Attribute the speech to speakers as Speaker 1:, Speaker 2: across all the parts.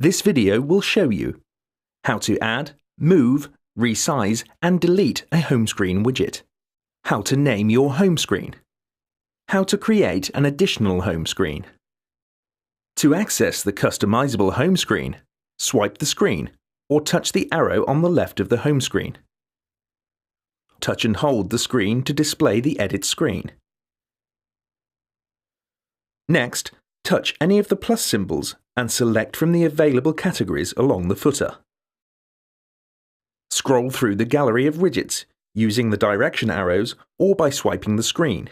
Speaker 1: This video will show you how to add, move, resize and delete a home screen widget, how to name your home screen, how to create an additional home screen. To access the customizable home screen, swipe the screen or touch the arrow on the left of the home screen. Touch and hold the screen to display the edit screen. Next, touch any of the plus symbols and select from the available categories along the footer. Scroll through the gallery of widgets using the direction arrows or by swiping the screen.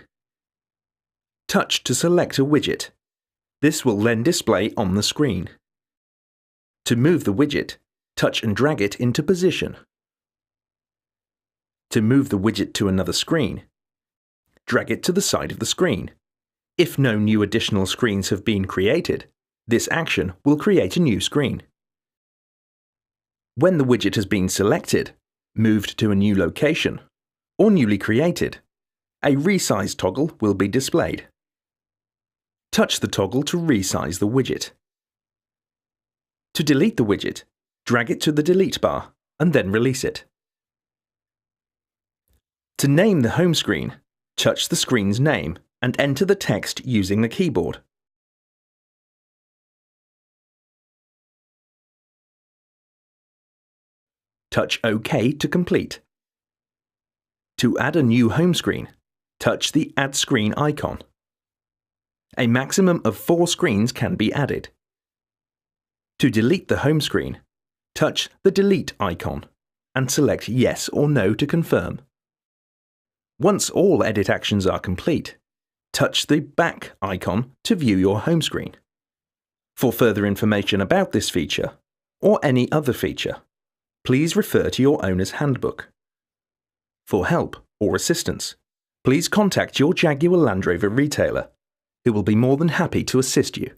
Speaker 1: Touch to select a widget. This will then display on the screen. To move the widget, touch and drag it into position. To move the widget to another screen, drag it to the side of the screen. If no new additional screens have been created, this action will create a new screen. When the widget has been selected, moved to a new location, or newly created, a resize toggle will be displayed. Touch the toggle to resize the widget. To delete the widget, drag it to the delete bar and then release it. To name the home screen, touch the screen's name and enter the text using the keyboard. Touch OK to complete. To add a new home screen, touch the Add Screen icon. A maximum of 4 screens can be added. To delete the home screen, touch the Delete icon and select Yes or No to confirm. Once all edit actions are complete, touch the Back icon to view your home screen. For further information about this feature, or any other feature, please refer to your owner's handbook. For help or assistance, please contact your Jaguar Land Rover retailer, who will be more than happy to assist you.